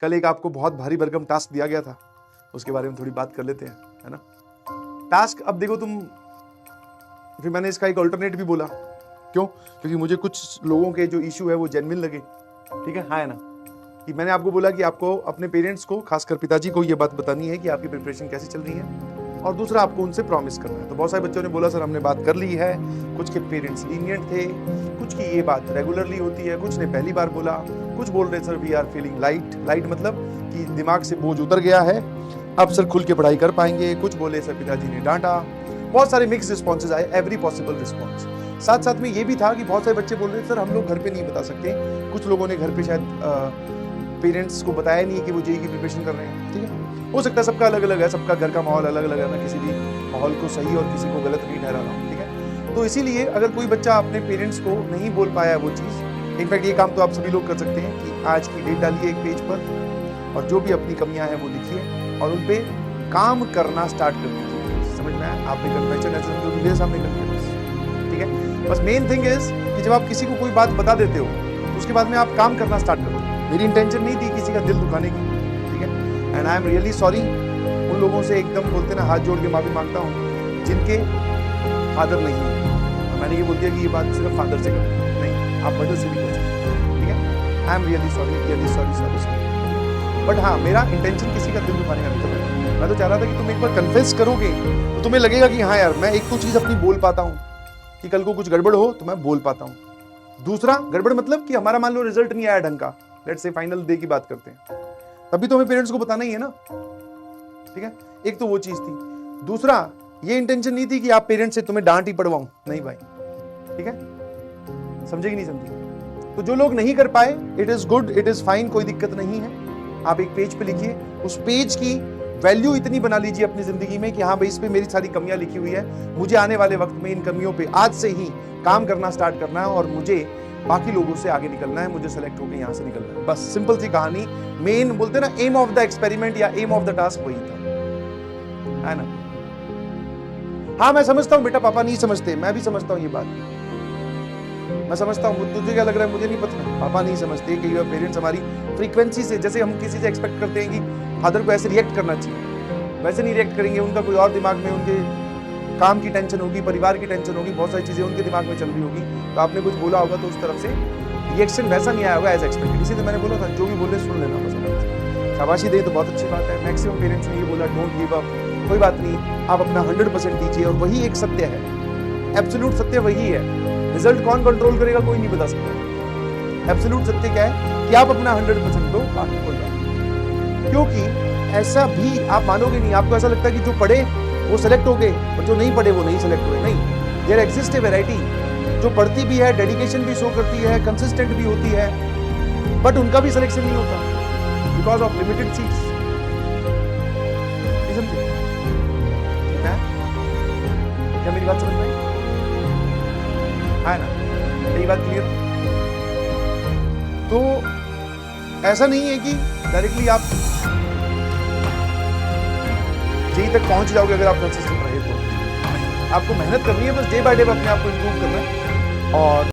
कल एक आपको बहुत भारी भरकम टास्क दिया गया था, उसके बारे में थोड़ी बात कर लेते हैं, है ना। टास्क, अब देखो तुम, फिर मैंने इसका एक अल्टरनेट भी बोला, क्यों? क्योंकि मुझे कुछ लोगों के जो इशू है वो जेन्युइन लगे, ठीक है, हाँ है ना। कि मैंने आपको बोला कि आपको अपने पेरेंट्स को, खासकर पिताजी को, ये बात बतानी है कि आपकी प्रिपरेशन कैसी चल रही है, और दूसरा आपको उनसे प्रॉमिस करना है। तो बहुत सारे बच्चों ने बोला सर हमने बात कर ली है, कुछ के पेरेंट्स लीनियंट थे, कुछ की ये बात रेगुलरली होती है, कुछ ने पहली बार बोला, कुछ बोल रहे sir we are feeling light. Light मतलब कि दिमाग से बोझ उतर गया है, अब सर खुल के पढ़ाई कर पाएंगे। कुछ बोले सर पिताजी ने डांटा। बहुत सारे मिक्स रिस्पॉन्सेज आए, एवरी पॉसिबल रिस्पॉन्स। साथ साथ में ये भी था कि बहुत सारे बच्चे बोल रहे सर हम लोग घर पे नहीं बता सकते। कुछ लोगों ने घर पे शायद पेरेंट्स को बताया नहीं है कि वो जेईई की प्रिपरेशन कर रहे हैं, ठीक है। हो सकता है सबका अलग अलग है, सबका घर का माहौल अलग अलग है, मैं किसी भी माहौल को सही और किसी को गलत नहीं ठहरा रहा हूँ, ठीक है। तो इसीलिए अगर कोई बच्चा अपने पेरेंट्स को नहीं बोल पाया वो चीज़, इनफैक्ट ये काम तो आप सभी लोग कर सकते हैं कि आज की डेट डालिए एक पेज पर और जो भी अपनी कमियां हैं वो लिखिए और उन पे काम करना स्टार्ट कर दीजिए। समझ में आया? आपने कन्वेंशन ऐसे समझो मेरे सामने कर दिया बस, ठीक है। बस मेन थिंग इज कि जब आप किसी को कोई बात बता देते हो तो उसके बाद में आप काम करना स्टार्ट कर दो। मेरी इंटेंशन नहीं थी किसी का दिल दुखाने की, ठीक है। And I am really sorry उन लोगों से, एकदम बोलते ना हाथ जोड़ के माफी मांगता हूँ जिनके फादर नहीं है। मैंने ये बोल दिया कि ये बात सिर्फ फादर से करो, नहीं, आप मदर से भी कर सकते हैं, ठीक है। I am really sorry. But हाँ, मेरा इंटेंशन किसी का दिल दुखाने का नहीं था। मैं तो चाह रहा था कि तुम एक बार कन्फेस करोगे तो तुम्हें लगेगा कि हाँ यार मैं एक तो चीज़ अपनी बोल पाता हूँ कि कल को कुछ गड़बड़ हो तो मैं बोल पाता हूँ। दूसरा गड़बड़ मतलब कि हमारा मान लो रिजल्ट नहीं आया ढंग का, लेट्स से फाइनल डे की बात करते हैं, तभी तो हमें पेरेंट्स को बताना ही है ना, ठीक है। एक तो वो चीज़ थी। दूसरा ये इंटेंशन नहीं थी कि आप पेरेंट्स से तुम्हें डांट ही पड़वाऊं, नहीं भाई, ठीक है। समझे कि नहीं समझे? तो जो लोग नहीं कर पाए, it is good, it is fine, कोई दिक्कत नहीं है। आप एक पेज पे लिखिए, उस पेज की वैल्यू इतनी बना लीजिए अपनी जिंदगी में कि हाँ भाई इस पे मेरी सारी कमियां लिखी हुई है, मुझे आने वाले वक्त में इन कमियों पे आज से ही काम करना स्टार्ट करना है और मुझे बाकी लोगों से आगे निकलना है, मुझे सेलेक्ट होकर यहाँ से निकलना है। बस सिंपल सी कहानी। मेन बोलते ना एम ऑफ द एक्सपेरिमेंट या एम ऑफ द टास्क वही था, है ना। हाँ मैं समझता हूँ बेटा, पापा नहीं समझते, मैं भी समझता हूँ ये बात, मैं समझता हूँ। तुझे क्या लग रहा है मुझे नहीं पता, पापा नहीं समझते कि पेरेंट्स हमारी फ्रीक्वेंसी से, जैसे हम किसी से एक्सपेक्ट करते हैं कि फादर को ऐसे रिएक्ट करना चाहिए, वैसे नहीं रिएक्ट करेंगे। उनका कोई और दिमाग में उनके काम की टेंशन होगी, परिवार की टेंशन होगी, बहुत सारी चीजें उनके दिमाग में चल रही होगी, तो आपने कुछ बोला होगा तो उस तरफ से रिएक्शन वैसा नहीं आया होगा एज एक्सपेक्टेड। इसीलिए मैंने बोला था जो भी बोले सुन लेना, बस शाबाशी दे तो बहुत अच्छी बात है। मैक्सिमम पेरेंट्स ने ये बोला डोंट गिव अप, कोई बात नहीं, आप अपना 100% दीजिए। और वही एक सत्य है, एब्सोल्यूट सत्य वही है। रिजल्ट कौन कंट्रोल करेगा कोई नहीं बता सकता। एब्सोल्यूट सत्य क्या है कि आप अपना 100% दो, बाकी कोई बात। क्योंकि ऐसा भी आप मानोगे नहीं, आपको ऐसा लगता है कि जो पढ़े वो सेलेक्ट हो गए और जो नहीं पढ़े वो नहीं सेलेक्ट हुए। नहीं, देयर एग्जिस्ट ए वैरायटी। जो पढ़ती भी है, डेडिकेशन भी शो करती है, कंसिस्टेंट भी होती है, बट उनका भी सिलेक्शन नहीं होता बिकॉज ऑफ लिमिटेड सीट्स। समझे क्या मेरी बात समझ में आई? है ना, यही बात क्लियर। तो ऐसा नहीं है कि डायरेक्टली आप जेईई तक पहुंच जाओगे अगर आप कंसिस्टेंट रहे तो। आपको मेहनत करनी है, बस डे बाय डे अपने आप को इंप्रूव करना है। और